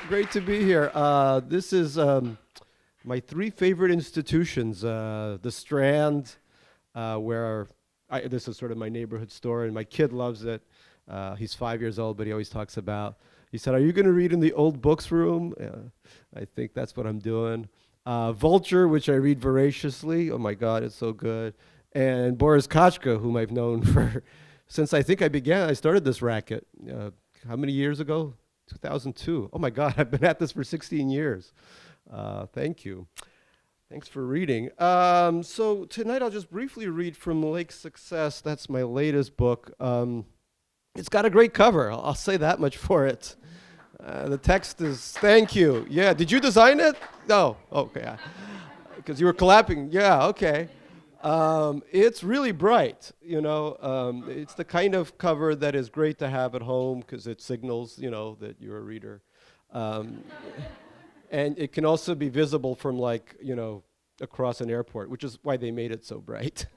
Great to be here. This is my three favorite institutions. The Strand, where this is sort of my neighborhood store, and my kid loves it. He's 5 years old, but he always talks about, he said, "Are you going to read in the old books room?" I think that's what I'm doing. Vulture, which I read voraciously. Oh my God, it's so good. And Boris Kochka, whom I've known for, since I think I started this racket. How many years ago? 2002. Oh my God, I've been at this for 16 years. Thank you. Thanks for reading. So tonight I'll just briefly read from Lake Success. That's my latest book. It's got a great cover. I'll say that much for it. The text is, thank you. Yeah, did you design it? No, okay. Because you were clapping. Yeah, okay. It's really bright, you know. It's the kind of cover that is great to have at home because it signals, you know, that you're a reader. And it can also be visible from, like, you know, across an airport, which is why they made it so bright.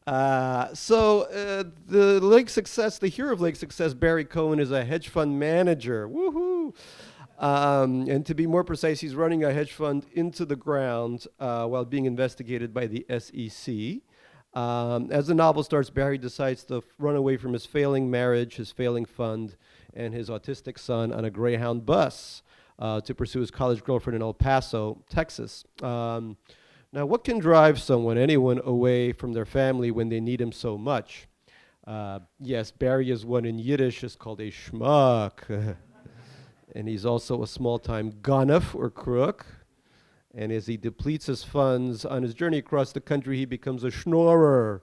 The Lake Success, the hero of Lake Success, Barry Cohen, is a hedge fund manager. Woohoo! And to be more precise, he's running a hedge fund into the ground while being investigated by the SEC. As the novel starts, Barry decides to run away from his failing marriage, his failing fund, and his autistic son on a Greyhound bus to pursue his college girlfriend in El Paso, Texas. Now, what can drive anyone, away from their family when they need him so much? Yes, Barry is what in Yiddish is called a schmuck. And he's also a small-time ganef, or crook. And as he depletes his funds on his journey across the country, he becomes a schnorrer,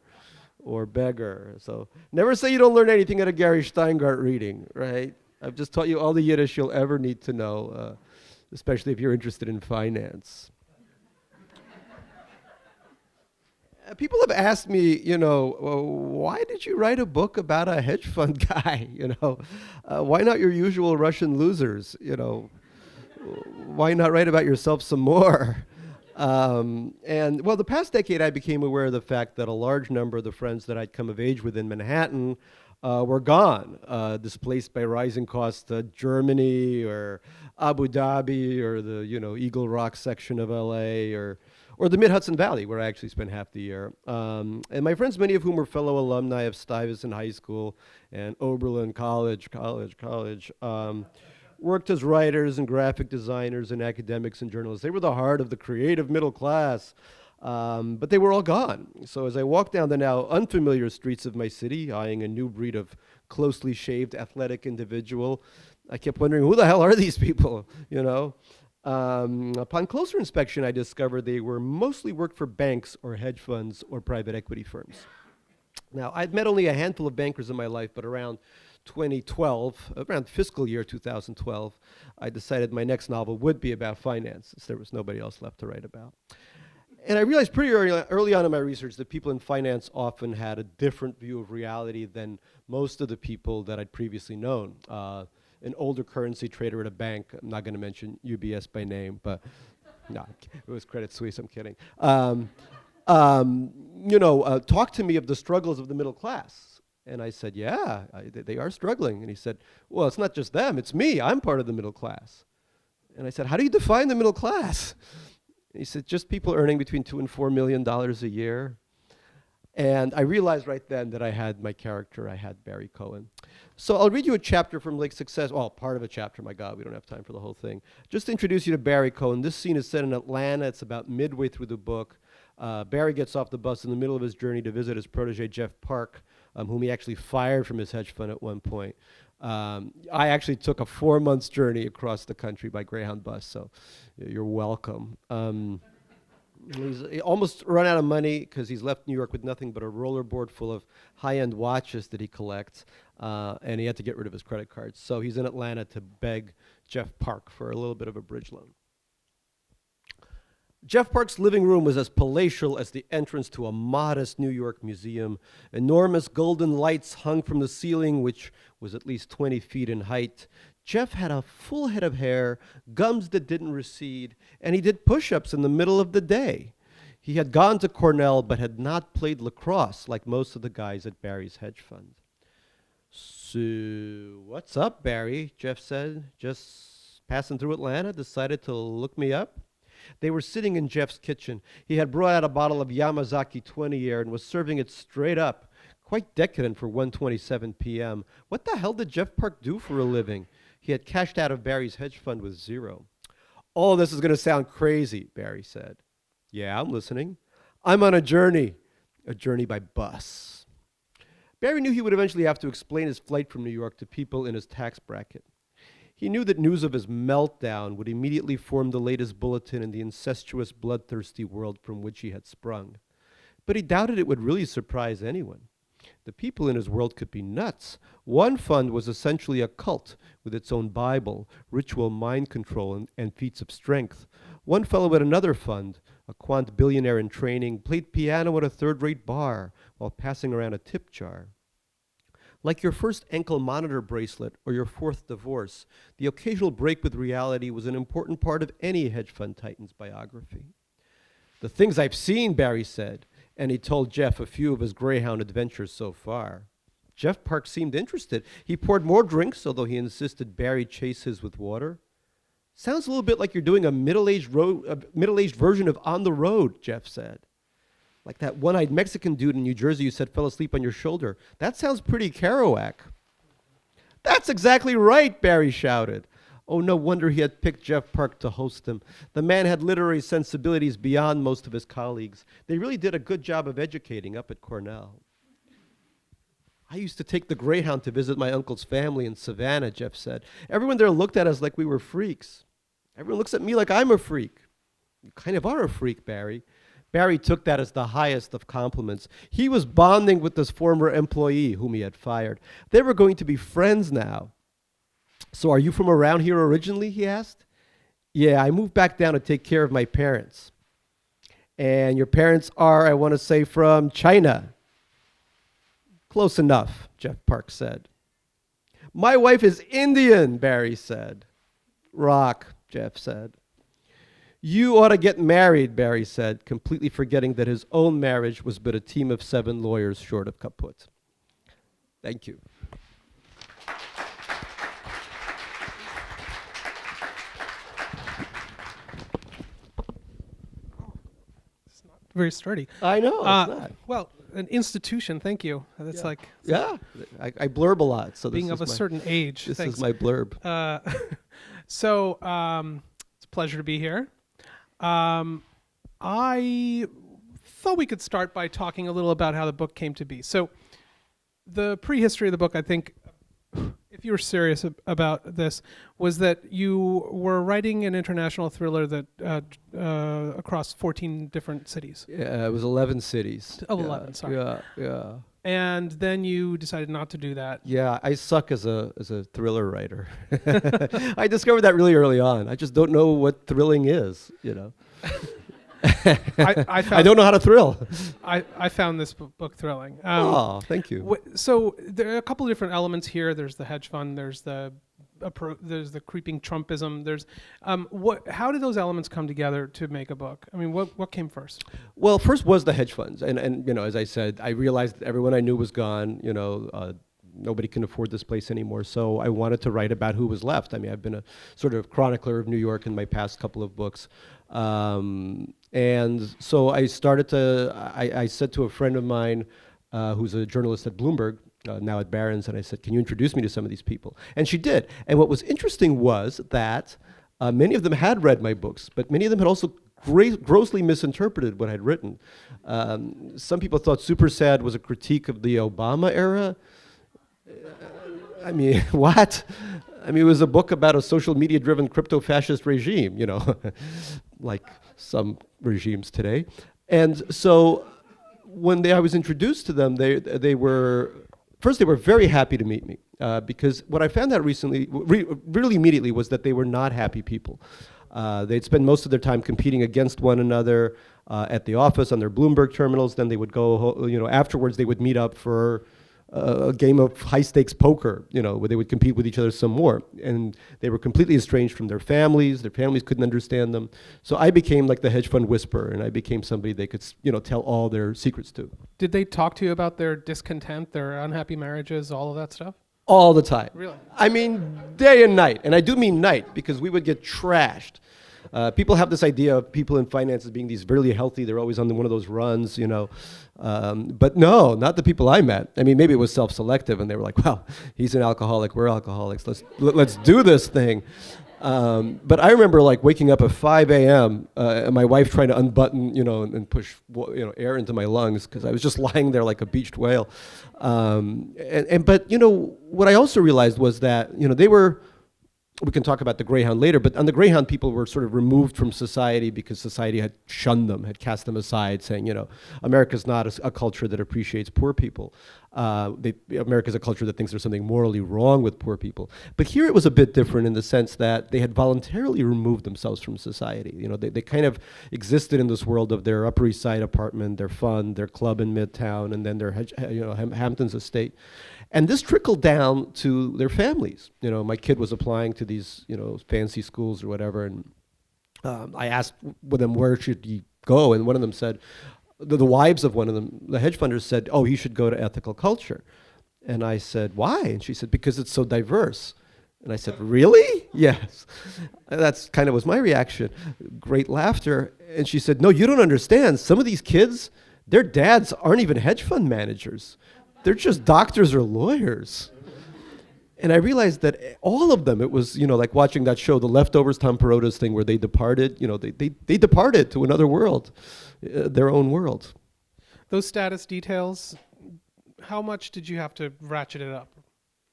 or beggar. So never say you don't learn anything at a Gary Shteyngart reading, right? I've just taught you all the Yiddish you'll ever need to know, especially if you're interested in finance. People have asked me, you know, why did you write a book about a hedge fund guy? You know, why not your usual Russian losers? You know, why not write about yourself some more? And well, the past decade, I became aware of the fact that a large number of the friends that I'd come of age with in Manhattan were gone, displaced by rising costs to Germany or Abu Dhabi or the, you know, Eagle Rock section of LA or the Mid-Hudson Valley, where I actually spent half the year. And my friends, many of whom were fellow alumni of Stuyvesant High School and Oberlin College, worked as writers and graphic designers and academics and journalists. They were the heart of the creative middle class, but they were all gone. So as I walked down the now unfamiliar streets of my city, eyeing a new breed of closely shaved, athletic individual, I kept wondering, who the hell are these people, you know? Upon closer inspection, I discovered they were mostly worked for banks or hedge funds or private equity firms. Now, I'd met only a handful of bankers in my life, but around 2012, around fiscal year 2012, I decided my next novel would be about finance, since there was nobody else left to write about. And I realized pretty early on in my research that people in finance often had a different view of reality than most of the people that I'd previously known. An older currency trader at a bank, I'm not going to mention UBS by name, but no, it was Credit Suisse, I'm kidding. You know, talk to me of the struggles of the middle class. And I said, yeah, they are struggling. And he said, well, it's not just them, it's me, I'm part of the middle class. And I said, how do you define the middle class? And he said, just people earning between $2 and $4 million a year. And I realized right then that I had my character, I had Barry Cohen. So I'll read you a chapter from Lake Success, well, part of a chapter, my God, we don't have time for the whole thing. Just to introduce you to Barry Cohen. This scene is set in Atlanta. It's about midway through the book. Barry gets off the bus in the middle of his journey to visit his protege, Jeff Park, whom he actually fired from his hedge fund at one point. I actually took a 4-month journey across the country by Greyhound bus, so you're welcome. He's almost run out of money because he's left New York with nothing but a rollerboard full of high-end watches that he collects, and he had to get rid of his credit cards. So he's in Atlanta to beg Jeff Park for a little bit of a bridge loan. Jeff Park's living room was as palatial as the entrance to a modest New York museum. Enormous golden lights hung from the ceiling, which was at least 20 feet in height. Jeff had a full head of hair, gums that didn't recede, and he did push-ups in the middle of the day. He had gone to Cornell but had not played lacrosse like most of the guys at Barry's hedge fund. So, what's up, Barry? Jeff said. Just passing through Atlanta, decided to look me up. They were sitting in Jeff's kitchen. He had brought out a bottle of Yamazaki 20 year and was serving it straight up. Quite decadent for 1:27 p.m. What the hell did Jeff Park do for a living? He had cashed out of Barry's hedge fund with zero. All this is going to sound crazy, Barry said. Yeah, I'm listening. I'm on a journey by bus. Barry knew he would eventually have to explain his flight from New York to people in his tax bracket. He knew that news of his meltdown would immediately form the latest bulletin in the incestuous, bloodthirsty world from which he had sprung. But he doubted it would really surprise anyone. The people in his world could be nuts. One fund was essentially a cult with its own Bible, ritual mind control, and feats of strength. One fellow at another fund, a quant billionaire in training, played piano at a third-rate bar while passing around a tip jar. Like your first ankle monitor bracelet or your fourth divorce, the occasional break with reality was an important part of any hedge fund titan's biography. The things I've seen, Barry said, and he told Jeff a few of his Greyhound adventures so far. Jeff Park seemed interested. He poured more drinks, although he insisted Barry chase his with water. Sounds a little bit like you're doing a middle-aged version of On the Road, Jeff said. Like that one-eyed Mexican dude in New Jersey you said fell asleep on your shoulder. That sounds pretty Kerouac. That's exactly right, Barry shouted. Oh, no wonder he had picked Jeff Park to host him. The man had literary sensibilities beyond most of his colleagues. They really did a good job of educating up at Cornell. I used to take the Greyhound to visit my uncle's family in Savannah, Jeff said. Everyone there looked at us like we were freaks. Everyone looks at me like I'm a freak. You kind of are a freak, Barry. Barry took that as the highest of compliments. He was bonding with this former employee whom he had fired. They were going to be friends now. So are you from around here originally, he asked. Yeah, I moved back down to take care of my parents. And your parents are, I want to say, from China. Close enough, Jeff Park said. My wife is Indian, Barry said. Rock, Jeff said. You ought to get married, Barry said, completely forgetting that his own marriage was but a team of 7 lawyers short of kaput. Thank you. It's not very sturdy. I know, it's not. Well, an institution, thank you. That's like... Yeah, I blurb a lot. So being of a certain age. This thanks. is my blurb. It's a pleasure to be here. I thought we could start by talking a little about how the book came to be. So the prehistory of the book, I think, if you were serious about this, was that you were writing an international thriller that across 14 different cities. Yeah, it was 11 cities. Oh, 11, sorry. Yeah. And then you decided not to do that. Yeah, I suck as a thriller writer. I discovered that really early on. I just don't know what thrilling is, you know. I don't know how to thrill. I found this book thrilling. Thank you. So there are a couple of different elements here. There's the hedge fund. There's the creeping Trumpism. There's how did those elements come together to make a book? I mean, what came first? Well, first was the hedge funds, and you know, as I said, I realized that everyone I knew was gone. You know, nobody can afford this place anymore. So I wanted to write about who was left. I mean, I've been a sort of chronicler of New York in my past couple of books. And so I started to, I said to a friend of mine who's a journalist at Bloomberg, now at Barron's, and I said, can you introduce me to some of these people? And she did. And what was interesting was that many of them had read my books, but many of them had also grossly misinterpreted what I'd written. Some people thought Super Sad was a critique of the Obama era. I mean, what? I mean, it was a book about a social media-driven crypto-fascist regime, you know, like some regimes today. And so when I was introduced to them, they were very happy to meet me because what I found out recently, really immediately, was that they were not happy people. They'd spend most of their time competing against one another at the office on their Bloomberg terminals. Then they would go, you know, afterwards they would meet up for a game of high-stakes poker, you know, where they would compete with each other some more. And they were completely estranged from their families. Their families couldn't understand them. So I became like the hedge fund whisperer, and I became somebody they could, you know, tell all their secrets to. Did they talk to you about their discontent, their unhappy marriages, all of that stuff? all the time. Really? I mean, day and night. And I do mean night, because we would get trashed. People have this idea of people in finance as being these really healthy. They're always on one of those runs, you know. But no, not the people I met. I mean, maybe it was self-selective, and they were like, "Well, he's an alcoholic. We're alcoholics. Let's do this thing." But I remember like waking up at 5 a.m. And my wife trying to unbutton, you know, and push air into my lungs because I was just lying there like a beached whale. But you know, what I also realized was that, you know, they were. We can talk about the Greyhound later, but on the Greyhound, people were sort of removed from society because society had shunned them, had cast them aside, saying, you know, America's not a culture that appreciates poor people. America's a culture that thinks there's something morally wrong with poor people. But here it was a bit different in the sense that they had voluntarily removed themselves from society. You know, they kind of existed in this world of their Upper East Side apartment, their fund, their club in Midtown, and then their Hamptons estate. And this trickled down to their families. You know, my kid was applying to these, you know, fancy schools or whatever, and I asked them where should he go, and one of them said, the wives of one of them, the hedge funders said, oh, he should go to ethical culture. And I said, why? And she said, because it's so diverse. And I said, really? Yes. That's kind of was my reaction. Great laughter. And she said, no, you don't understand. Some of these kids, their dads aren't even hedge fund managers. They're just doctors or lawyers. And I realized that all of them, it was, you know, like watching that show, The Leftovers, Tom Perotta's thing, where they departed, you know, they departed to another world, their own world. Those status details, how much did you have to ratchet it up?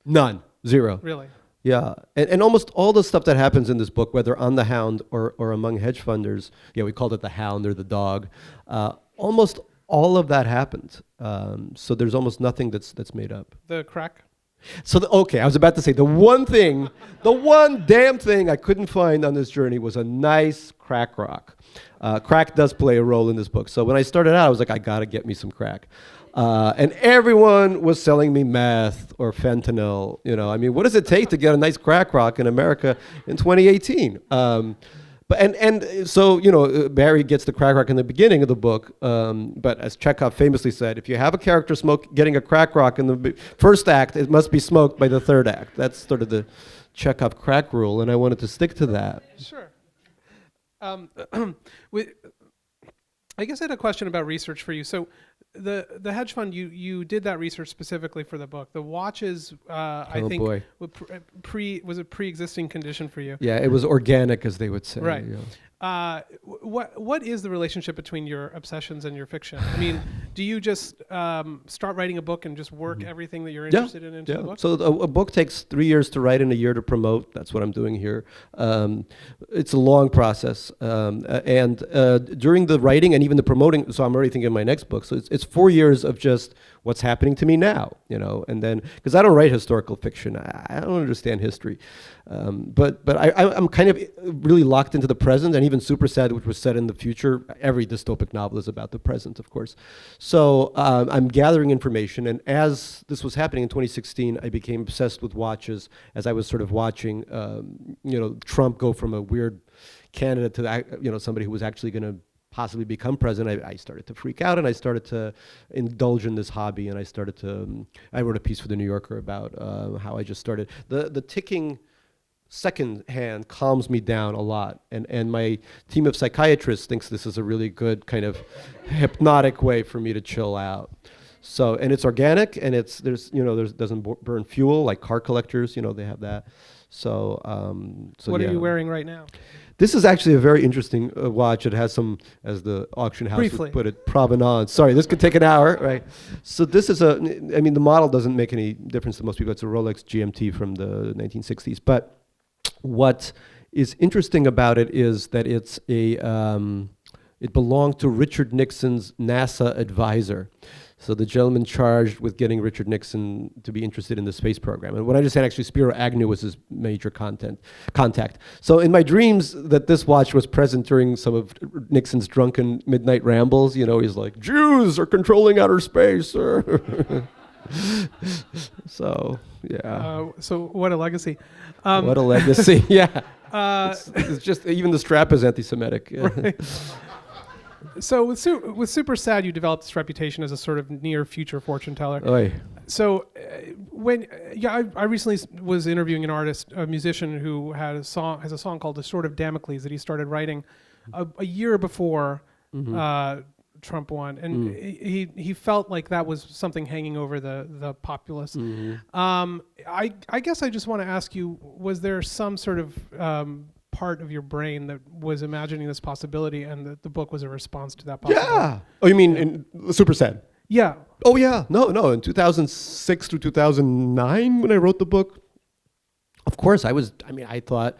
None. Zero. Really? Yeah. And almost all the stuff that happens in this book, whether on the Hound or among hedge funders, yeah, we called it the Hound or the dog, almost all of that happened. So there's almost nothing that's made up. The crack? So, okay, I was about to say, the one damn thing I couldn't find on this journey was a nice crack rock. Crack does play a role in this book. So when I started out, I was like, I gotta get me some crack. And everyone was selling me meth or fentanyl. You know, I mean, what does it take to get a nice crack rock in America in 2018? So, you know, Barry gets the crack rock in the beginning of the book, but as Chekhov famously said, if you have a character getting a crack rock in the first act, it must be smoked by the third act. That's sort of the Chekhov crack rule, and I wanted to stick to that. Sure. I guess I had a question about research for you. So the hedge fund, you did that research specifically for the book. The watches, I think, boy. was a pre-existing condition for you. Yeah, it was organic, as they would say. Right. Yeah. What is the relationship between your obsessions and your fiction? I mean, do you just start writing a book and just work everything that you're interested in into the book? So a book takes 3 years to write and a year to promote. That's what I'm doing here. It's a long process. And during the writing and even the promoting, so I'm already thinking of my next book. So it's 4 years of just what's happening to me now, you know, and then, because I don't write historical fiction. I don't understand history. But I'm kind of really locked into the present, and even Super Sad, which was set in the future. Every dystopic novel is about the present, of course. So I'm gathering information, and as this was happening in 2016, I became obsessed with watches as I was sort of watching, you know, Trump go from a weird candidate to, you know, somebody who was actually going to possibly become president. I started to freak out, and I started to indulge in this hobby, and I started to, I wrote a piece for the New Yorker about how I just started. The ticking second hand calms me down a lot, and my team of psychiatrists thinks this is a really good kind of hypnotic way for me to chill out. So, and it's organic, and doesn't burn fuel like car collectors, you know, they have that. So what are you wearing right now? This is actually a very interesting watch. It has some, as the auction house would put it, provenance. Sorry, this could take an hour, right? So this is the model doesn't make any difference to most people. It's a Rolex GMT from the 1960s. But what is interesting about it is that it's it belonged to Richard Nixon's NASA advisor. So the gentleman charged with getting Richard Nixon to be interested in the space program. And what I just said, actually, Spiro Agnew was his major contact. So in my dreams, that this watch was present during some of Nixon's drunken midnight rambles. You know, he's like, Jews are controlling outer space. So, yeah. So what a legacy. What a legacy, yeah. It's just, even the strap is anti-Semitic. Right. So with Super Sad, you developed this reputation as a sort of near future fortune teller. Oy. So I recently was interviewing an artist, a musician who has a song called "The Sword of Damocles" that he started writing a year before Trump won, and he felt like that was something hanging over the populace. I guess I just want to ask you: was there some sort of part of your brain that was imagining this possibility, and that the book was a response to that possibility? Yeah. Oh, you mean in Super Sad? Yeah. Oh, yeah. No. In 2006 through 2009, when I wrote the book, of course I thought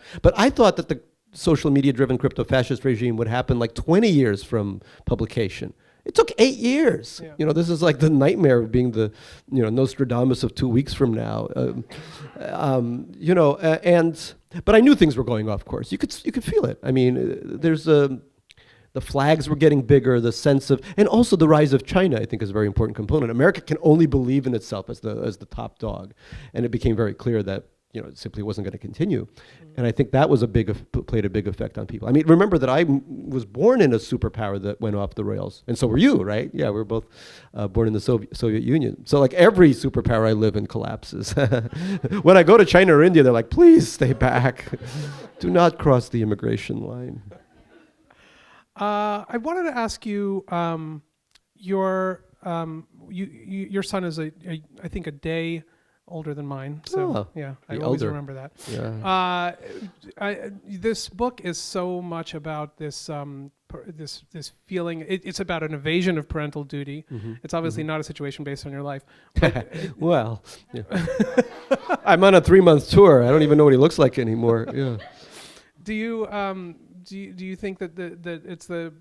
that the social media-driven crypto-fascist regime would happen like 20 years from publication. It took 8 years. Yeah. This is like the nightmare of being the, Nostradamus of 2 weeks from now. But I knew things were going off course. You could feel it. I mean, there's the flags were getting bigger, the sense of, and also the rise of China, I think, is a very important component. America can only believe in itself as the top dog, and it became very clear that it simply wasn't going to continue. And I think that was played a big effect on people. I mean, remember that I was born in a superpower that went off the rails, and so were you, right? Yeah, we were both born in the Soviet Union. So like every superpower I live in collapses. When I go to China or India, they're like, please stay back. Do not cross the immigration line. I wanted to ask you, your son is I think a day older than mine, so yeah, I always remember that. Yeah. This book is so much about this this feeling. It's about an evasion of parental duty. It's obviously not a situation based on your life. Well, yeah. I'm on a 3-month tour. I don't even know what he looks like anymore. Yeah. Do you think that it's the?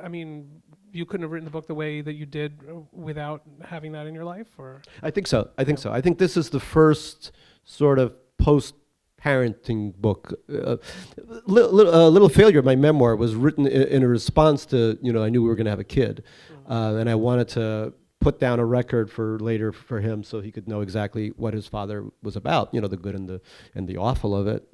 I mean, you couldn't have written the book the way that you did without having that in your life, or? I think so. I think this is the first sort of post-parenting book. Little Failure, my memoir, was written in a response to, I knew we were going to have a kid, and I wanted to put down a record for later for him so he could know exactly what his father was about, the good and the awful of it.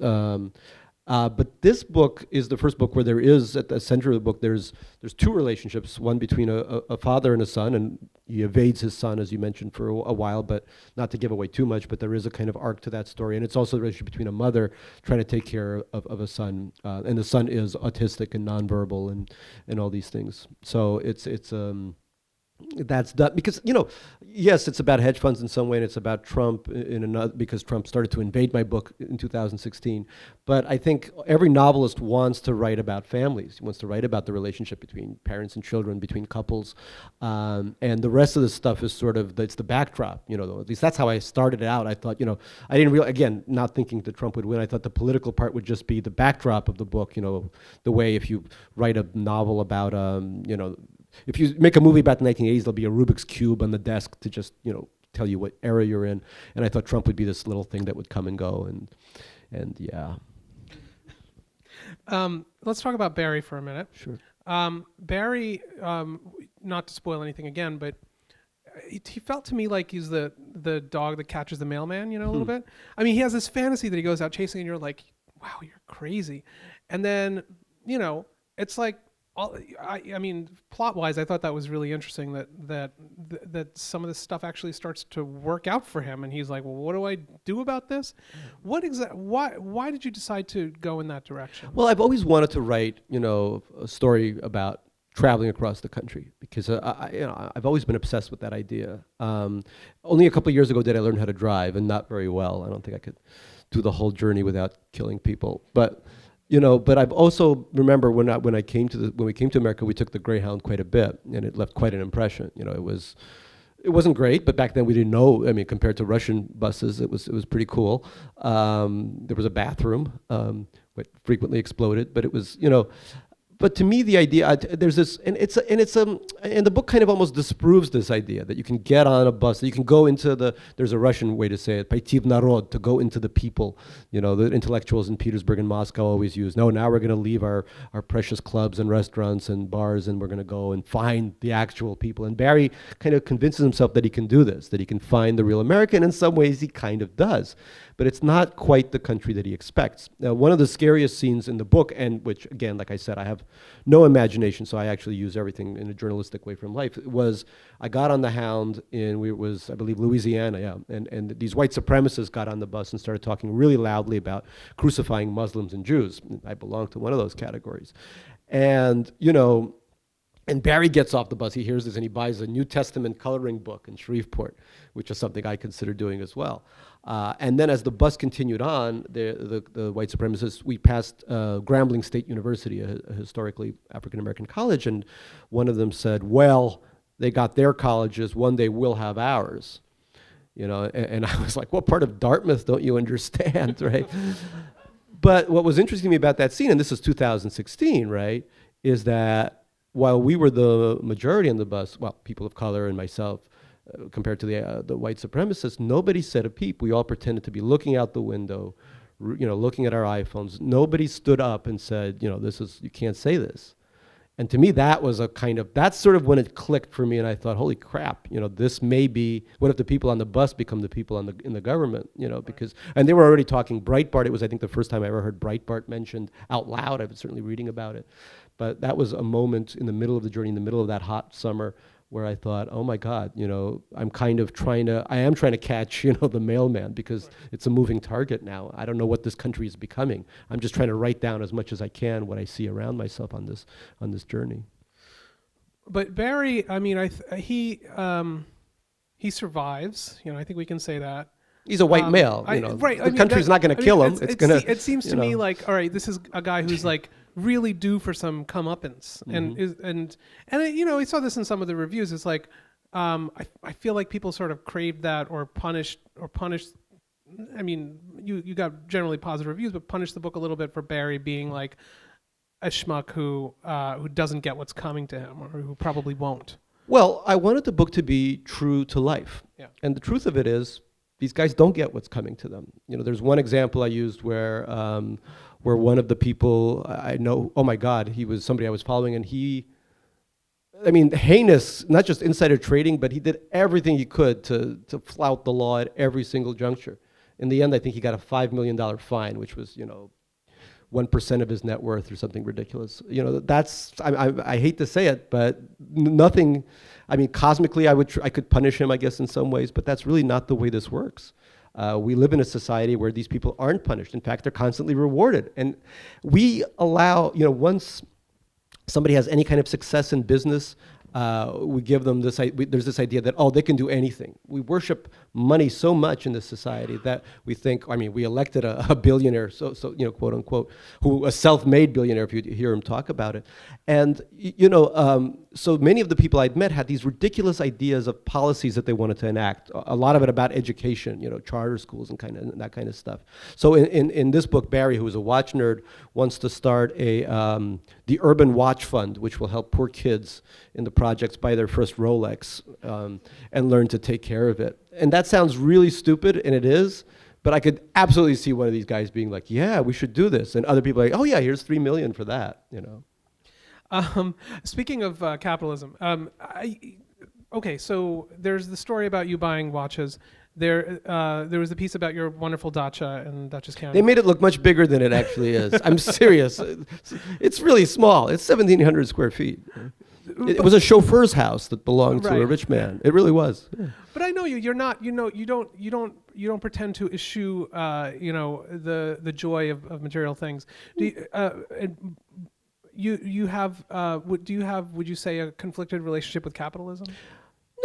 But this book is the first book where there is, at the center of the book, there's two relationships, one between a father and a son, and he evades his son, as you mentioned, for a while, but not to give away too much, but there is a kind of arc to that story. And it's also the relationship between a mother trying to take care of a son, and the son is autistic and nonverbal and all these things. So it's that's done because yes, it's about hedge funds in some way, and it's about Trump in another, because Trump started to invade my book in 2016. But I think every novelist wants to write about families. He wants to write about the relationship between parents and children, between couples, and the rest of the stuff is sort of it's the backdrop. At least that's how I started out. I thought I didn't realize, again, not thinking that Trump would win. I thought the political part would just be the backdrop of the book. The way if you write a novel about if you make a movie about the 1980s, there'll be a Rubik's Cube on the desk to just, tell you what era you're in. And I thought Trump would be this little thing that would come and go. And yeah. Let's talk about Barry for a minute. Sure. Barry, not to spoil anything again, but he felt to me like he's the dog that catches the mailman, a little bit. I mean, he has this fantasy that he goes out chasing and you're like, wow, you're crazy. And then, it's like, I mean, plot-wise, I thought that was really interesting that some of this stuff actually starts to work out for him, and he's like, "Well, what do I do about this?" Why did you decide to go in that direction? Well, I've always wanted to write, a story about traveling across the country because I've always been obsessed with that idea. Only a couple of years ago did I learn how to drive, and not very well. I don't think I could do the whole journey without killing people, but. But I've also remember when we came to America, we took the Greyhound quite a bit, and it left quite an impression. It wasn't great, but back then we didn't know. I mean, compared to Russian buses, it was pretty cool. There was a bathroom, what frequently exploded, but it was But to me, the idea there's this, and the book kind of almost disproves this idea that you can get on a bus, that you can go into there's a Russian way to say it, пойти в народ, to go into the people. The intellectuals in Petersburg and Moscow always use. No, now we're going to leave our precious clubs and restaurants and bars, and we're going to go and find the actual people. And Barry kind of convinces himself that he can do this, that he can find the real American. In some ways, he kind of does. but it's not quite the country that he expects. Now, one of the scariest scenes in the book, and which, again, like I said, I have no imagination, so I actually use everything in a journalistic way from life, was I got on the Hound in, I believe, Louisiana, yeah, and these white supremacists got on the bus and started talking really loudly about crucifying Muslims and Jews. I belong to one of those categories. And, and Barry gets off the bus, he hears this, and he buys a New Testament coloring book in Shreveport, which is something I consider doing as well. And then as the bus continued on, the white supremacists, we passed Grambling State University, a historically African-American college, and one of them said, well, they got their colleges, one day we'll have ours. And I was like, what part of Dartmouth don't you understand, right? But what was interesting to me about that scene, and this is 2016, right, is that while we were the majority on the bus, well, people of color and myself, compared to the white supremacists, nobody said a peep. We all pretended to be looking out the window, looking at our iPhones. Nobody stood up and said, you can't say this. And to me, that was that's sort of when it clicked for me, and I thought, holy crap, this may be, what if the people on the bus become the people in the government, because, and they were already talking Breitbart. It was, I think, the first time I ever heard Breitbart mentioned out loud. I was certainly reading about it. But that was a moment in the middle of the journey, in the middle of that hot summer, where I thought, oh my God, I am trying to catch, the mailman, because it's a moving target now. I don't know what this country is becoming. I'm just trying to write down as much as I can what I see around myself on this journey. But Barry, I mean, he survives. I think we can say that. He's a white male. Right. The country's not going to kill him. It seems to me like, all right, this is a guy who's like really due for some comeuppance, and I saw this in some of the reviews. It's like, I feel like people sort of craved that or punished. I mean, you got generally positive reviews, but punished the book a little bit for Barry being like a schmuck who doesn't get what's coming to him, or who probably won't. Well, I wanted the book to be true to life, and the truth of it is, these guys don't get what's coming to them. There's one example I used where one of the people I know, oh my God, he was somebody I was following, and heinous, not just insider trading, but he did everything he could to flout the law at every single juncture. In the end, I think he got a $5 million fine, which was, 1% of his net worth or something ridiculous. That's, I hate to say it, but nothing, cosmically I could punish him, I guess, in some ways, but that's really not the way this works. We live in a society where these people aren't punished. In fact, they're constantly rewarded. And we allow, once somebody has any kind of success in business, we give them there's this idea that, they can do anything. We worship money so much in this society that we think, we elected a billionaire, so quote unquote, a self-made billionaire, if you hear him talk about it. And, so many of the people I'd met had these ridiculous ideas of policies that they wanted to enact, a lot of it about education, charter schools and that kind of stuff. So in this book, Barry, who is a watch nerd, wants to start the Urban Watch Fund, which will help poor kids in the projects buy their first Rolex and learn to take care of it. And that sounds really stupid, and it is, but I could absolutely see one of these guys being like, yeah, we should do this. And other people are like, oh yeah, here's $3 million for that, Speaking of capitalism, okay, so there's the story about you buying watches. There was the piece about your wonderful dacha in Dutchess County. They made it look much bigger than it actually is. I'm serious. It's really small. It's 1,700 square feet. It was a chauffeur's house that belonged to a rich man. It really was. Yeah. But I know you. You're not. You don't pretend to eschew. The joy of material things. Would you say, a conflicted relationship with capitalism?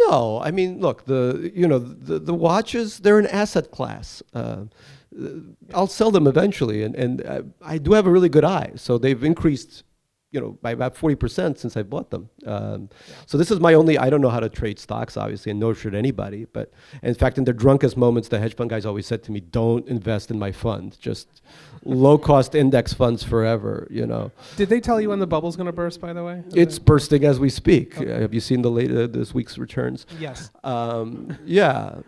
No, look, the watches, they're an asset class. I'll sell them eventually, and I do have a really good eye, so they've increased, by about 40% since I bought them. So this is my only, I don't know how to trade stocks, obviously, and nor should anybody, but in fact, in their drunkest moments, the hedge fund guys always said to me, don't invest in my fund, just low-cost index funds forever, Did they tell you when the bubble's going to burst, by the way? It's bursting as we speak. Okay. Have you seen this week's returns? Yes. Yeah.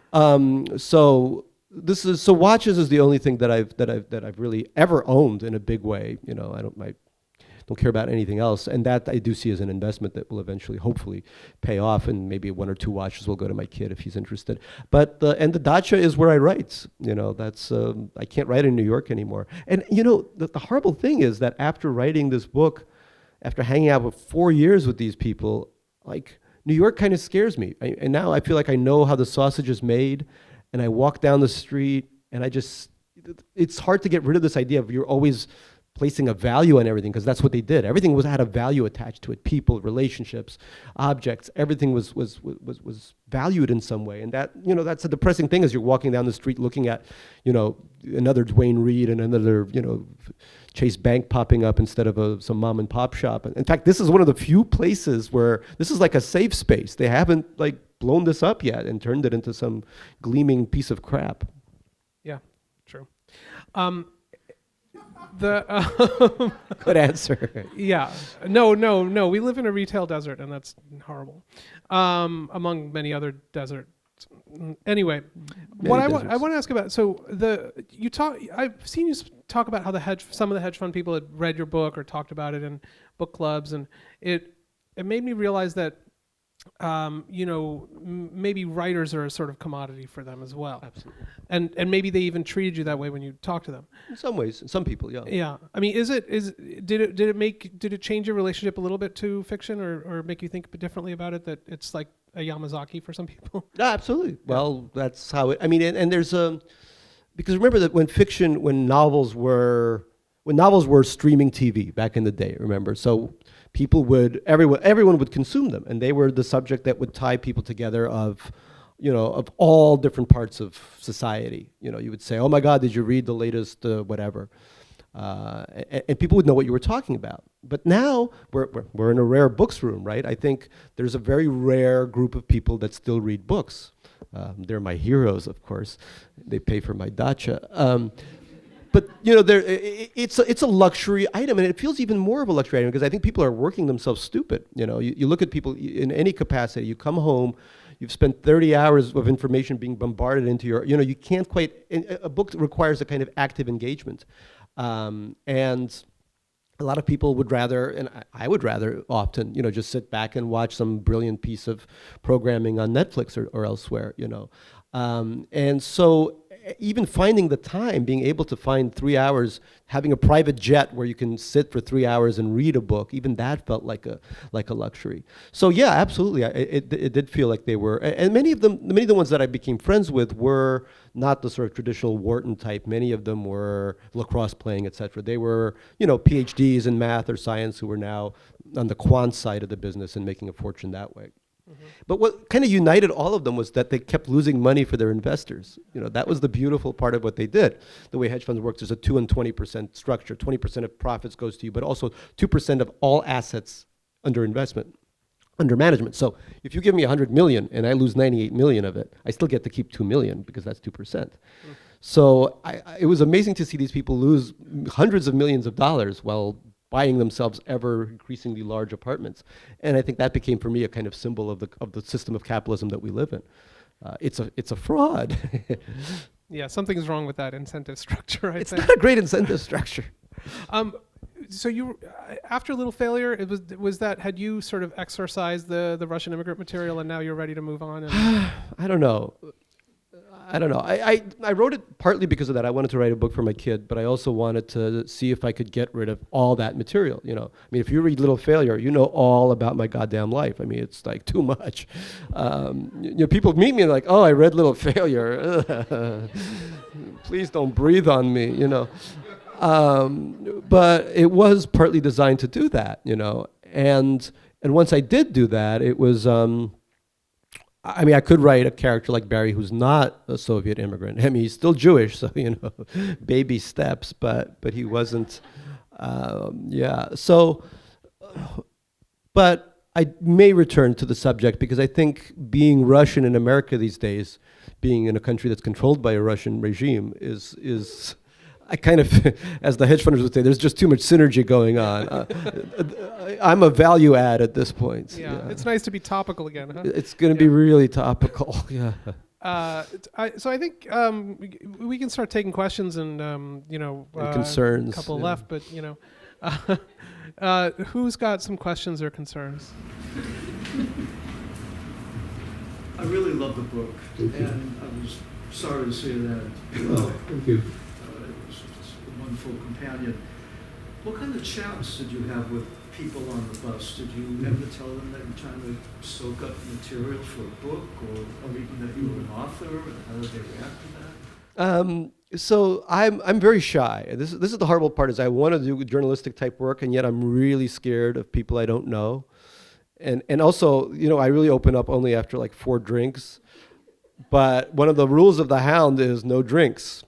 So watches is the only thing that I've really ever owned in a big way. don't care about anything else. And that I do see as an investment that will eventually, hopefully, pay off, and maybe 1 or 2 watches will go to my kid if he's interested. But the dacha is where I write. That's I can't write in New York anymore. And the horrible thing is that after writing this book, after hanging out for 4 years with these people, like, New York kind of scares me. And now I feel like I know how the sausage is made, and I walk down the street, and it's hard to get rid of this idea of you're always placing a value on everything, because that's what they did. Everything had a value attached to it. People, relationships, objects, everything was valued in some way. And that's a depressing thing as you're walking down the street looking at, another Dwayne Reed and another, Chase Bank popping up instead of some mom and pop shop. In fact, this is one of the few places where this is like a safe space. They haven't blown this up yet and turned it into some gleaming piece of crap. Yeah, true. Good answer. Yeah. No. We live in a retail desert, and that's horrible. Among many other deserts. Anyway, I want to ask about. So I've seen you talk about how some of the hedge fund people had read your book or talked about it in book clubs, and it made me realize that maybe writers are a sort of commodity for them as well. Absolutely. And maybe they even treated you that way when you talk to them. In some ways, some people, yeah. Yeah. I mean, did it change your relationship a little bit to fiction, or make you think differently about it, that it's like a Yamazaki for some people? No, absolutely. well, that's how it, and there's because remember that when novels were streaming TV back in the day, remember? So everyone would consume them, and they were the subject that would tie people together of all different parts of society. You would say, oh my God, did you read the latest whatever? And people would know what you were talking about. But now we're in a rare books room, right? I think there's a very rare group of people that still read books. They're my heroes, of course. They pay for my dacha. But it's a luxury item, and it feels even more of a luxury item because I think people are working themselves stupid. You look at people in any capacity. You come home, you've spent 30 hours of information being bombarded into your. You can't quite. A book requires a kind of active engagement, and a lot of people would rather, and I would rather often, just sit back and watch some brilliant piece of programming on Netflix or elsewhere. And so even finding the time, being able to find 3 hours, having a private jet where you can sit for 3 hours and read a book, even that felt like a luxury. So yeah, absolutely, it did feel like they were, and many of the ones that I became friends with were not the sort of traditional Wharton type. Many of them were lacrosse playing, etc. They were, PhDs in math or science who were now on the quant side of the business and making a fortune that way. Mm-hmm. But what kind of united all of them was that they kept losing money for their investors. That was the beautiful part of what they did. The way hedge funds work, there's a 2 and 20% structure. 20% of profits goes to you, but also 2% of all assets under management. So if you give me 100 million and I lose 98 million of it, I still get to keep 2 million because that's 2%. Mm. So it was amazing to see these people lose hundreds of millions of dollars while buying themselves ever increasingly large apartments. And I think that became for me a kind of symbol of the system of capitalism that we live in. It's a fraud. Yeah, something's wrong with that incentive structure, It's not a great incentive structure. So you, after Little Failure, had you sort of exorcised the Russian immigrant material and now you're ready to move on? I don't know. I wrote it partly because of that. I wanted to write a book for my kid, but I also wanted to see if I could get rid of all that material. If you read Little Failure, you know all about my goddamn life. It's like too much. People meet me and like, oh, I read Little Failure. Please don't breathe on me, But it was partly designed to do that, And once I did do that, it was. I could write a character like Barry who's not a Soviet immigrant. He's still Jewish, so, baby steps, but he wasn't, So, but I may return to the subject because I think being Russian in America these days, being in a country that's controlled by a Russian regime is I kind of, as the hedge funders would say, there's just too much synergy going on. I'm a value add at this point. Yeah, it's nice to be topical again, huh? It's going to be really topical, yeah. So I think we can start taking questions and, and concerns. A couple left, but, Who's got some questions or concerns? I really love the book, and I was sorry to see that. Oh, thank you. It was a wonderful companion. What kind of chats did you have with people on the bus? Did you ever tell them that you're trying to soak up material for a book, or even that you were an author, and how did they react to that? So I'm very shy. This is the horrible part. Is I want to do journalistic type work, and yet I'm really scared of people I don't know. And also, I really open up only after like 4 drinks. But one of the rules of the Hound is no drinks.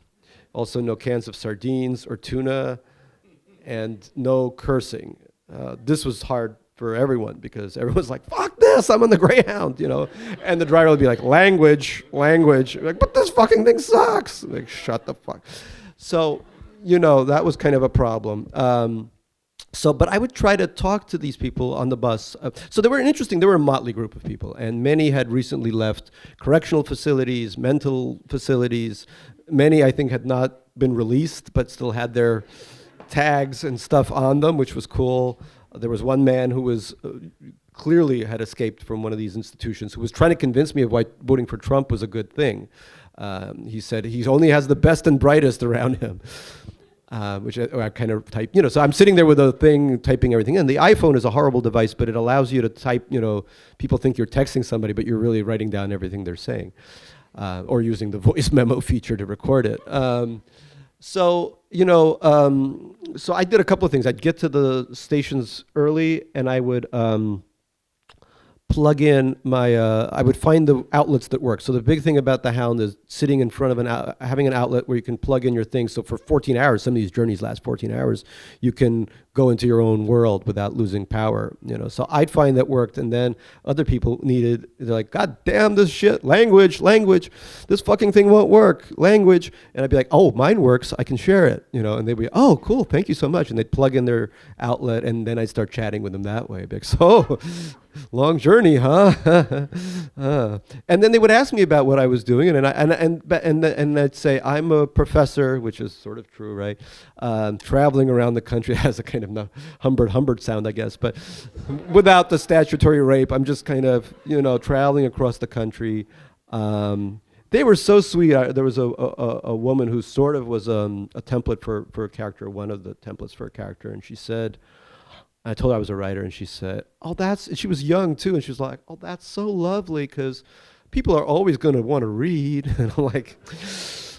Also, no cans of sardines or tuna, and no cursing. This was hard for everyone because everyone's like, "Fuck this! I'm on the Greyhound," And the driver would be like, "Language." Like, but this fucking thing sucks. Like, shut the fuck. So, that was kind of a problem. But I would try to talk to these people on the bus. So they were a motley group of people, and many had recently left correctional facilities, mental facilities. Many, I think, had not been released, but still had their tags and stuff on them, which was cool. There was one man who was clearly had escaped from one of these institutions, who was trying to convince me of why voting for Trump was a good thing. He said he only has the best and brightest around him. Which I kind of type, so I'm sitting there with a thing, typing everything in. The iPhone is a horrible device, but it allows you to type, people think you're texting somebody, but you're really writing down everything they're saying, or using the voice memo feature to record it. So I did a couple of things. I'd get to the stations early, and I would plug in I would find the outlets that work. So the big thing about the Hound is sitting in front of having an outlet where you can plug in your things. So for 14 hours, some of these journeys last 14 hours, you can go into your own world without losing power, So I'd find that worked, and then other people they're like, "God damn this shit, language, this fucking thing won't work, language." And I'd be like, "Oh, mine works, I can share it," and they'd be, "Oh, cool, thank you so much." And they'd plug in their outlet, and then I'd start chatting with them that way. I'd be like, "So, long journey, huh?" And then they would ask me about what I was doing, and I'd say, "I'm a professor," which is sort of true, right? Traveling around the country. Has a kind of Humbert sound, I guess, but without the statutory rape. I'm just kind of, traveling across the country. They were so sweet. There was a woman who sort of was a template for a character, one of the templates for a character, and she said, I told her I was a writer, and she said, and she was young too, and she was like, "Oh, that's so lovely, because people are always going to want to read." And I'm like,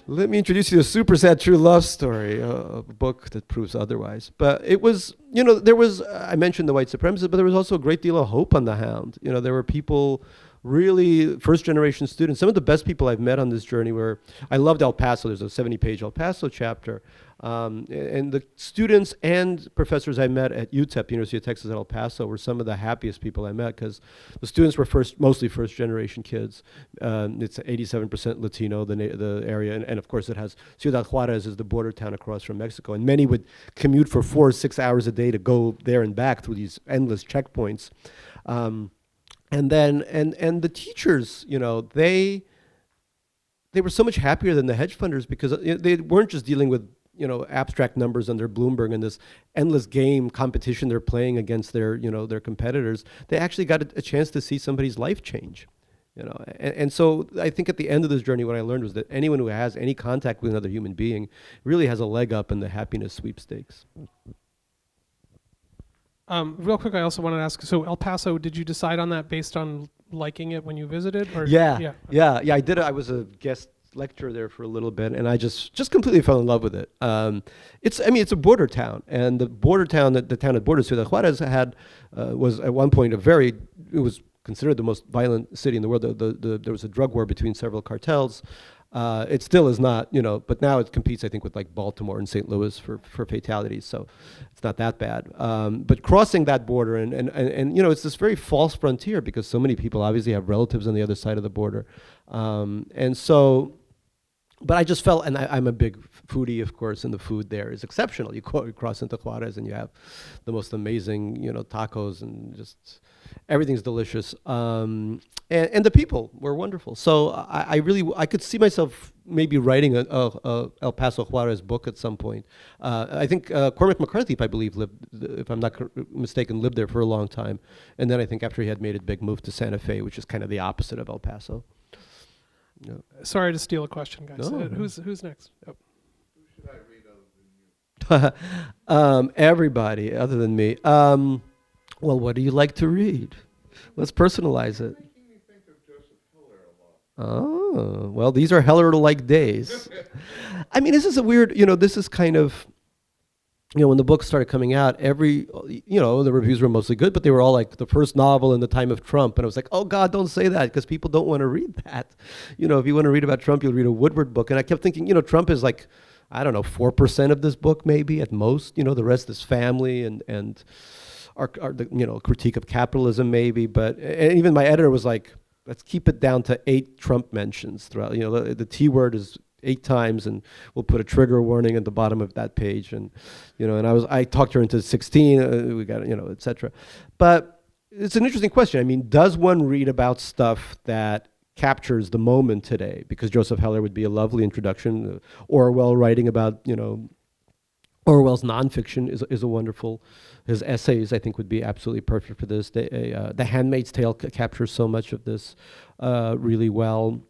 "Let me introduce you to Super Sad True Love Story," a book that proves otherwise. But it was, I mentioned the white supremacists, but there was also a great deal of hope on the Hound. There were people, really first-generation students. Some of the best people I've met on this journey I loved El Paso. There's a 70-page El Paso chapter. And the students and professors I met at UTEP, University of Texas at El Paso, were some of the happiest people I met, because the students were mostly first-generation kids. It's 87% Latino, the area, and of course it has Ciudad Juarez is the border town across from Mexico, and many would commute for 4 or 6 hours a day to go there and back through these endless checkpoints. And the teachers, they were so much happier than the hedge funders, because they weren't just dealing with abstract numbers on their Bloomberg and this endless game competition they're playing against their competitors. They actually got a chance to see somebody's life change, And so I think at the end of this journey, what I learned was that anyone who has any contact with another human being really has a leg up in the happiness sweepstakes. Real quick, I also wanted to ask, so El Paso, did you decide on that based on liking it when you visited? Or Yeah, I did it. I was a guest lecturer there for a little bit, and I just completely fell in love with it. It's a border town, and the border town, the town that borders Ciudad Juarez was at one point it was considered the most violent city in the world. There was a drug war between several cartels. It still is not, but now it competes, I think, with like Baltimore and St. Louis for fatalities, so it's not that bad. But crossing that border, and it's this very false frontier, because so many people obviously have relatives on the other side of the border. But I just felt, and I'm a big foodie, of course, and the food there is exceptional. You cross into Juarez and you have the most amazing, tacos, and just everything's delicious. And the people were wonderful. So I could see myself maybe writing a El Paso Juarez book at some point. I think Cormac McCarthy, I believe, if I'm not mistaken, lived there for a long time. And then I think after he had made a big move to Santa Fe, which is kind of the opposite of El Paso. Yeah. Sorry to steal a question, guys. No. Who's next? Oh. Everybody other than me. Well, what do you like to read? Let's personalize it. Oh, well, these are Heller-like days. I mean, this is a weird, this is kind of, when the book started coming out, the reviews were mostly good, but they were all like the first novel in the time of Trump. And I was like, oh God, don't say that, because people don't want to read that. If you want to read about Trump, you'll read a Woodward book. And I kept thinking, Trump is like, I don't know, 4% of this book maybe at most. The rest is family and our critique of capitalism maybe. And even my editor was like, let's keep it down to 8 Trump mentions throughout. The T word is 8 times, and we'll put a trigger warning at the bottom of that page. And I talked her into 16. We got et cetera. But it's an interesting question. I mean, does one read about stuff that captures the moment today? Because Joseph Heller would be a lovely introduction. Orwell writing about Orwell's nonfiction is a wonderful. His essays, I think, would be absolutely perfect for this. The Handmaid's Tale captures so much of this really well.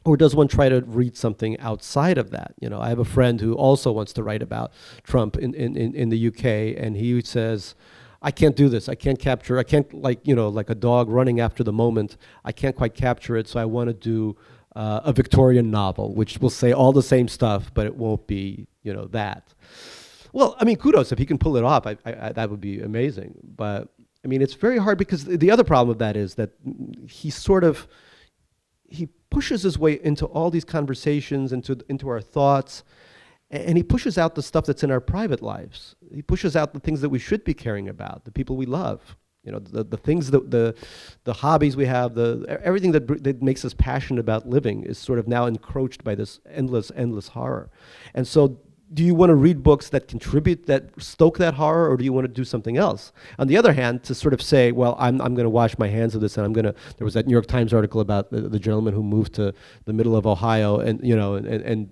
Or does one try to read something outside of that? I have a friend who also wants to write about Trump in the UK, and he says, I can't do this. I can't like a dog running after the moment. I can't quite capture it, so I want to do a Victorian novel, which will say all the same stuff, but it won't be, that. Well, I mean, kudos. If he can pull it off, I that would be amazing. But, I mean, it's very hard because the other problem with that is that he pushes his way into all these conversations, into our thoughts, and he pushes out the stuff that's in our private lives. He pushes out the things that we should be caring about, the people we love. The things the hobbies we have, everything that makes us passionate about living is sort of now encroached by this endless horror. And so, do you want to read books that contribute, that stoke that horror, or do you want to do something else? On the other hand, to sort of say, well, I'm going to wash my hands of this, and there was that New York Times article about the gentleman who moved to the middle of Ohio and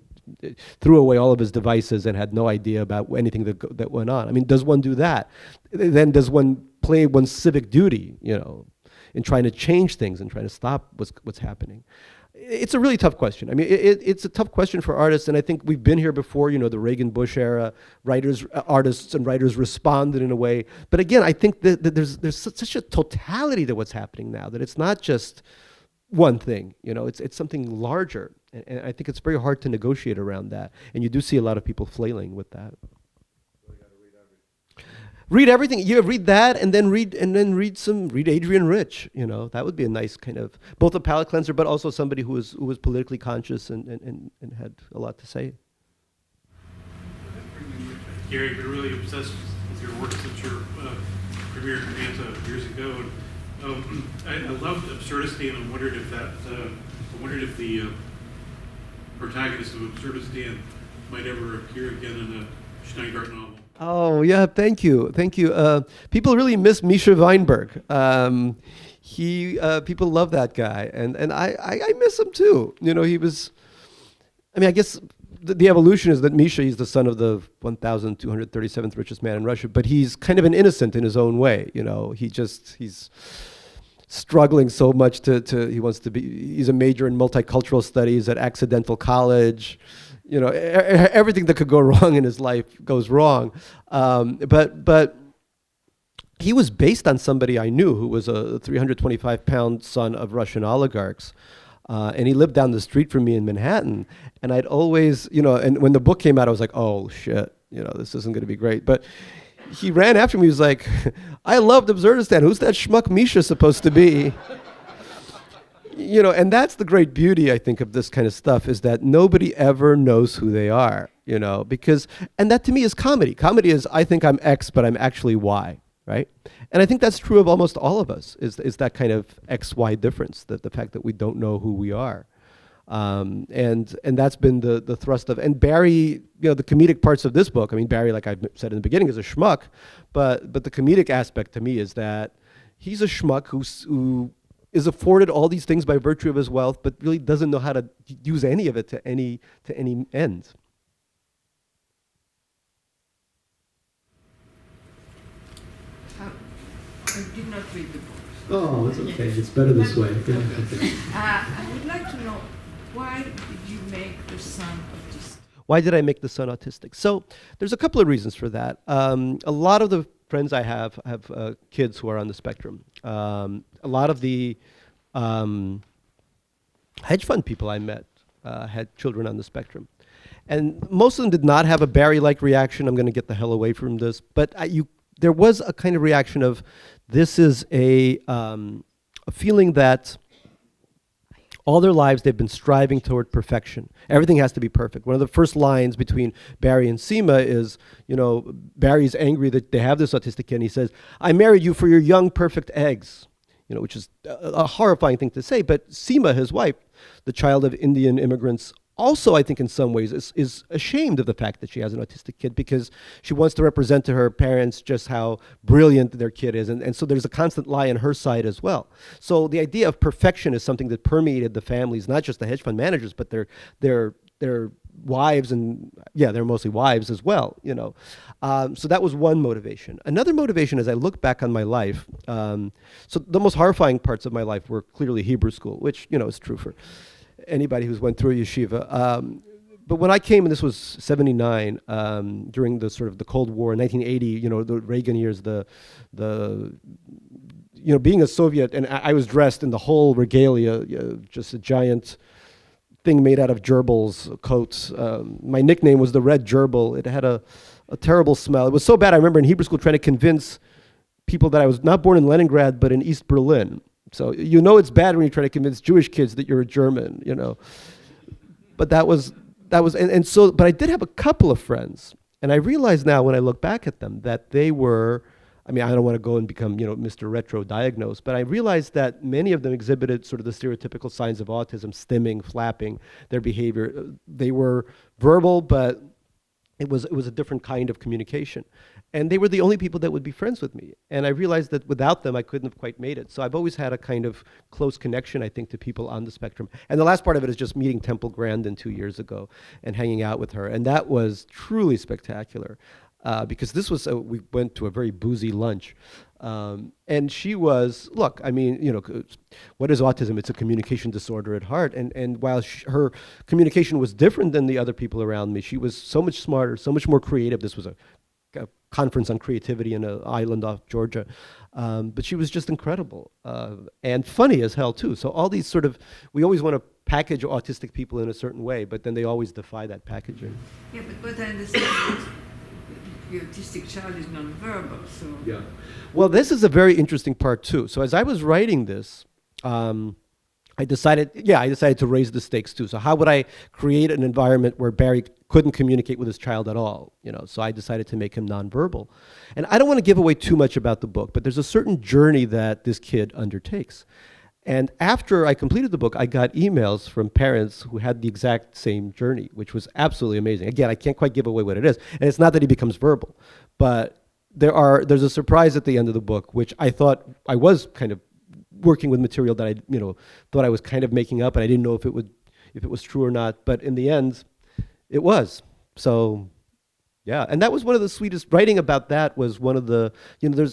threw away all of his devices and had no idea about anything that went on. I mean, does one do that? Then does one play one's civic duty, in trying to change things and trying to stop what's happening? It's a really tough question. I mean, it's a tough question for artists, and I think we've been here before. The Reagan-Bush era, artists and writers responded in a way. But again, I think that there's such a totality to what's happening now that it's not just one thing. It's something larger, and I think it's very hard to negotiate around that. And you do see a lot of people flailing with that. Read everything. You read that, and then read Adrian Rich. That would be a nice kind of both a palate cleanser, but also somebody who was politically conscious and had a lot to say. Gary, I've been really obsessed with your work since your premiere in Atlanta years ago. I loved Absurdistan, and I wondered if the protagonist of Absurdistan might ever appear again in a Shteyngartian novel. Oh yeah, thank you. People really miss Misha Weinberg. People love that guy, and I miss him too. He was. I mean, I guess the evolution is that Misha, he's the son of the 1,237th richest man in Russia, but he's kind of an innocent in his own way. He's struggling so much he's a major in multicultural studies at Accidental College. Everything that could go wrong in his life goes wrong. But he was based on somebody I knew who was a 325-pound son of Russian oligarchs. And he lived down the street from me in Manhattan. And I'd always, and when the book came out, I was like, oh, shit, this isn't going to be great. But he ran after me. He was like, I loved Absurdistan. Who's that schmuck Misha supposed to be? And that's the great beauty, I think, of this kind of stuff, is that nobody ever knows who they are, because, and that to me is comedy. Comedy is, I think I'm X, but I'm actually Y, right? And I think that's true of almost all of us, is that kind of XY difference, that the fact that we don't know who we are. And that's been the thrust of, and Barry, the comedic parts of this book, I mean, Barry, like I said in the beginning, is a schmuck, but the comedic aspect to me is that he's a schmuck who is afforded all these things by virtue of his wealth, but really doesn't know how to use any of it to any end. I did not read the book. Oh, it's okay. It's better this way. I would like to know, why did you make the son autistic? Why did I make the son autistic? So there's a couple of reasons for that. A lot of the friends I have kids who are on the spectrum. A lot of the hedge fund people I met had children on the spectrum. And most of them did not have a Barry-like reaction, I'm going to get the hell away from this. But there was a kind of reaction of, this is a feeling that all their lives they've been striving toward perfection. Everything has to be perfect. One of the first lines between Barry and Seema is, Barry's angry that they have this autistic kid, and he says, "I married you for your young, perfect eggs," which is a horrifying thing to say. But Seema, his wife, the child of Indian immigrants, also, I think in some ways, is ashamed of the fact that she has an autistic kid, because she wants to represent to her parents just how brilliant their kid is. And so there's a constant lie on her side as well. So the idea of perfection is something that permeated the families, not just the hedge fund managers, but their wives, and they're mostly wives as well. So that was one motivation. Another motivation, as I look back on my life, so the most horrifying parts of my life were clearly Hebrew school, which is true for anybody who's went through a yeshiva. But when I came, and this was 79, during the sort of the Cold War, 1980, the Reagan years, being a Soviet, and I was dressed in the whole regalia, just a giant thing made out of gerbils, coats. My nickname was the Red Gerbil. It had a terrible smell. It was so bad, I remember in Hebrew school trying to convince people that I was not born in Leningrad, but in East Berlin. So it's bad when you try to convince Jewish kids that you're a German, But that was, but I did have a couple of friends, and I realize now when I look back at them that they were, I don't want to go and become, Mr. Retro diagnosed, but I realized that many of them exhibited sort of the stereotypical signs of autism: stimming, flapping, their behavior. They were verbal, but it was a different kind of communication. And they were the only people that would be friends with me. And I realized that without them, I couldn't have quite made it. So I've always had a kind of close connection, I think, to people on the spectrum. And the last part of it is just meeting Temple Grandin 2 years ago and hanging out with her. And that was truly spectacular, because this was, we went to a very boozy lunch. And she was, look, what is autism? It's a communication disorder at heart. And while her communication was different than the other people around me, she was so much smarter, so much more creative. This was a conference on creativity in an island off Georgia. But she was just incredible, and funny as hell too. So all these we always want to package autistic people in a certain way, but then they always defy that packaging. Yeah, but I understand that the autistic child is nonverbal, so... Yeah. Well, this is a very interesting part too. So as I was writing this, I decided to raise the stakes too. So how would I create an environment where Barry couldn't communicate with his child at all? So I decided to make him nonverbal. And I don't want to give away too much about the book, but there's a certain journey that this kid undertakes. And after I completed the book, I got emails from parents who had the exact same journey, which was absolutely amazing. Again, I can't quite give away what it is. And it's not that he becomes verbal, but there's a surprise at the end of the book, which I thought I was kind of working with material that I thought I was kind of making up, and I didn't know if it was true or not. But in the end, it was. So, yeah, and that was one of the sweetest. Writing about that was one of the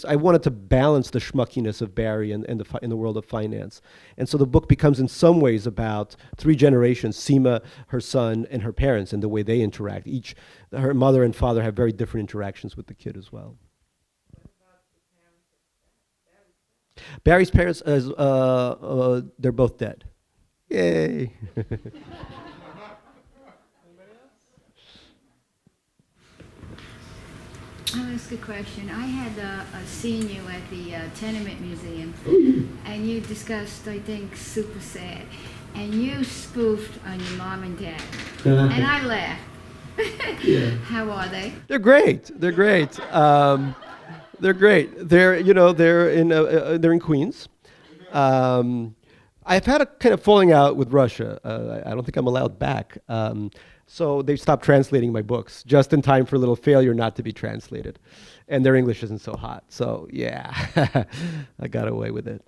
I wanted to balance the schmuckiness of Barry and in the world of finance, and so the book becomes in some ways about 3 generations: Seema, her son, and her parents, and the way they interact. Her mother and father have very different interactions with the kid as well. Barry's parents, they're both dead. Yay. I'll ask a question. I had seen you at the Tenement Museum, and you discussed, I think, Super Sad, and you spoofed on your mom and dad, and I laughed. Yeah. How are they? They're great. They're great. They're great. They're in Queens. I've had a kind of falling out with Russia. I don't think I'm allowed back. So they stopped translating my books just in time for a little failure not to be translated. And their English isn't so hot. So yeah, I got away with it.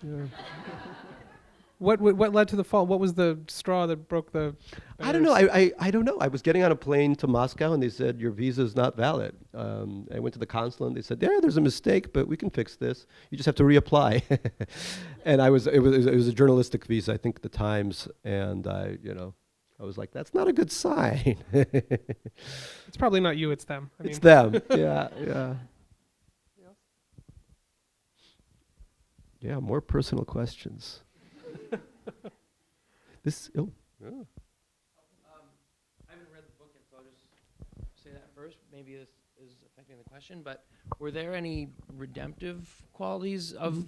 Yeah. What led to the fall? What was the straw that broke the? I don't know. I don't know. I was getting on a plane to Moscow, and they said your visa is not valid. I went to the consulate, and they said, "Yeah, there's a mistake, but we can fix this. You just have to reapply." And it was a journalistic visa, I think, the Times, and I was like, "That's not a good sign." It's probably not you. It's them. It's them. Yeah. Yeah. More personal questions. This. Oh. I haven't read the book yet, so I'll just say that first. Maybe this is affecting the question, but were there any redemptive qualities of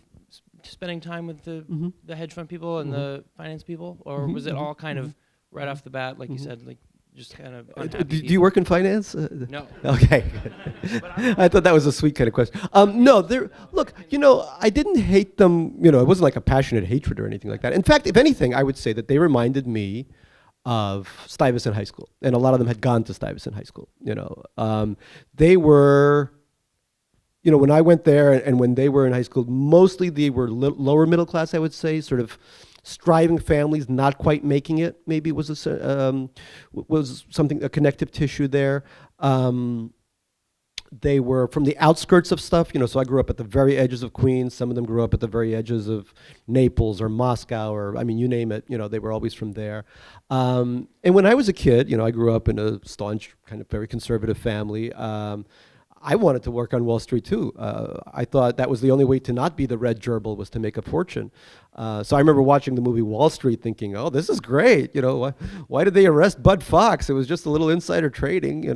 spending time with the hedge fund people and the finance people, or was it all kind of right off the bat, like you said, like just kind of unhappy Do you work in finance? No. Okay. I thought that was a sweet kind of question. No, look, I didn't hate them. It wasn't like a passionate hatred or anything like that. In fact, if anything, I would say that they reminded me of Stuyvesant High School. And a lot of them had gone to Stuyvesant High School. They were, when I went there and when they were in high school, mostly they were lower middle class, I would say, sort of striving families, not quite making it. Maybe was something, a connective tissue there. They were from the outskirts of stuff, so I grew up at the very edges of Queens. Some of them grew up at the very edges of Naples or Moscow or, you name it, they were always from there. And when I was a kid, I grew up in a staunch, kind of very conservative family. I wanted to work on Wall Street too. I thought that was the only way to not be the red gerbil, was to make a fortune. So I remember watching the movie Wall Street thinking, oh, this is great. Why did they arrest Bud Fox? It was just a little insider trading,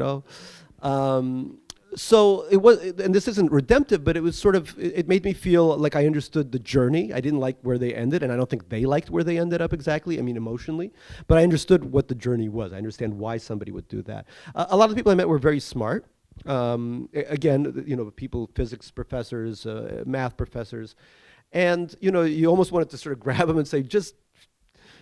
So it was, and this isn't redemptive, but it was sort of, it made me feel like I understood the journey. I didn't like where they ended, and I don't think they liked where they ended up exactly, emotionally. But I understood what the journey was. I understand why somebody would do that. A lot of the people I met were very smart. Again, people, physics professors, math professors. And, you almost wanted to sort of grab them and say,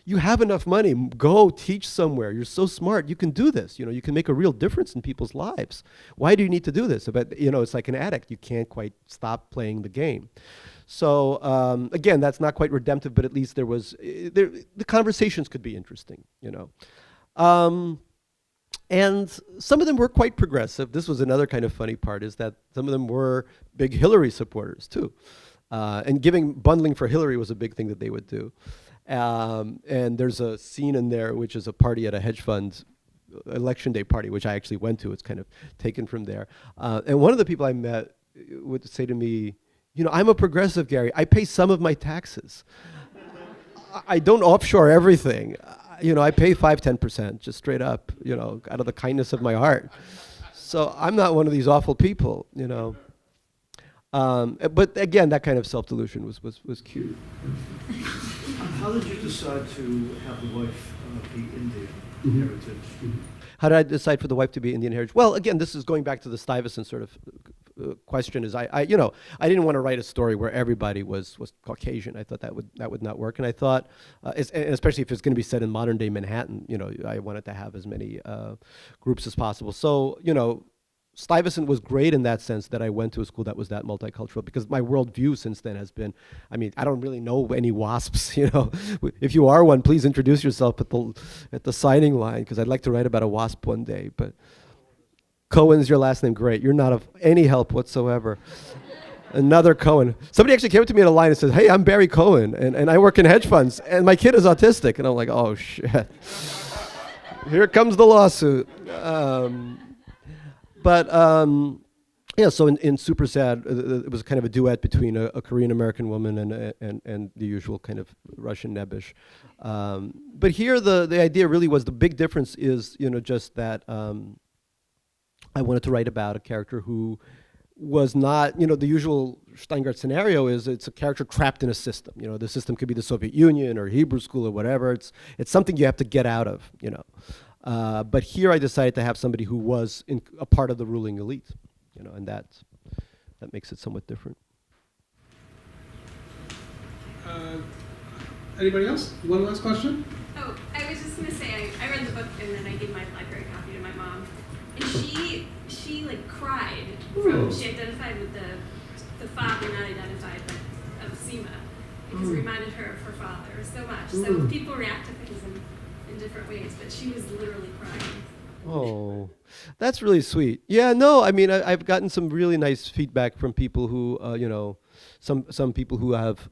you have enough money, go teach somewhere. You're so smart, you can do this. You can make a real difference in people's lives. Why do you need to do this? But, it's like an addict. You can't quite stop playing the game. So, again, that's not quite redemptive, but at least the conversations could be interesting, And some of them were quite progressive. This was another kind of funny part, is that some of them were big Hillary supporters too. And bundling for Hillary was a big thing that they would do. And there's a scene in there which is a party at a hedge fund election day party, which I actually went to. It's kind of taken from there. And one of the people I met would say to me, I'm a progressive, Gary. I pay some of my taxes. I don't offshore everything. I pay 5-10%, just straight up, out of the kindness of my heart. So I'm not one of these awful people, But again, that kind of self-delusion was cute. How did you decide to have the wife be Indian heritage? How did I decide for the wife to be Indian heritage? Well, again, this is going back to the Stuyvesant sort of question. Is I didn't want to write a story where everybody was Caucasian. I thought that would not work, and I thought, especially if it's going to be set in modern day Manhattan, I wanted to have as many groups as possible. So Stuyvesant was great in that sense, that I went to a school that was that multicultural, because my worldview since then has been, I don't really know any WASPs, If you are one, please introduce yourself at the signing line, because I'd like to write about a WASP one day. But Cohen's your last name, great. You're not of any help whatsoever. Another Cohen. Somebody actually came up to me in a line and said, hey, I'm Barry Cohen, and I work in hedge funds, and my kid is autistic. And I'm like, oh, shit. Here comes the lawsuit. So in Super Sad, it was kind of a duet between a Korean-American woman and the usual kind of Russian nebbish. But here the idea really was, the big difference is, just that I wanted to write about a character who was not, the usual Shteyngart scenario is it's a character trapped in a system. The system could be the Soviet Union or Hebrew school or whatever. It's something you have to get out of, But here I decided to have somebody who was a part of the ruling elite, and that makes it somewhat different. Anybody else? One last question? Oh, I was just gonna say, I read the book and then I gave my library copy to my mom, and she like cried from, she identified with the father, not identified, but of Seema, because it reminded her of her father so much. So people react to things in different ways, but she was literally crying. Oh, that's really sweet. Yeah, no, I mean, I've gotten some really nice feedback from people who, some people who have,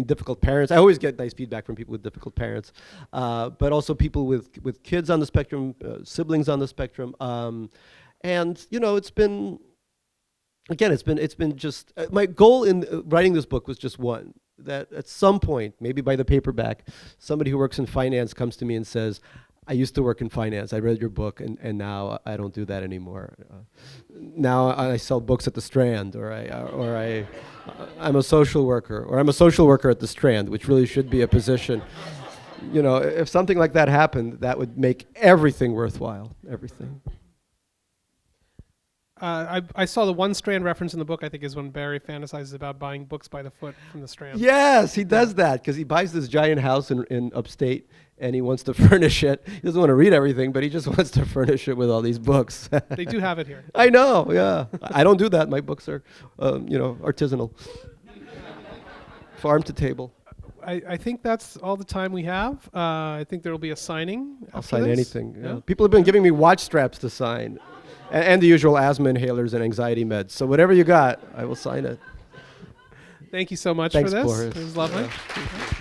difficult parents. I always get nice feedback from people with difficult parents, but also people with kids on the spectrum, siblings on the spectrum, and it's been, again, it's been just my goal in writing this book was just one, that at some point, maybe by the paperback, somebody who works in finance comes to me and says, I used to work in finance. I read your book, and now I don't do that anymore. Now I sell books at the Strand, or I'm a social worker, or I'm a social worker at the Strand, which really should be a position. If something like that happened, that would make everything worthwhile. Everything. I saw the one Strand reference in the book, I think, is when Barry fantasizes about buying books by the foot from the Strand. Yes, he does that because he buys this giant house in upstate, and he wants to furnish it. He doesn't want to read everything, but he just wants to furnish it with all these books. They do have it here. I know, yeah. I don't do that. My books are, artisanal. Farm to table. I think that's all the time we have. I think there will be a signing. I'll after sign this. anything. Yeah. Yeah. People have been giving me watch straps to sign, and the usual asthma inhalers and anxiety meds. So whatever you got, I will sign it. Thank you so much Thanks, for this. Boris. It was lovely. Yeah.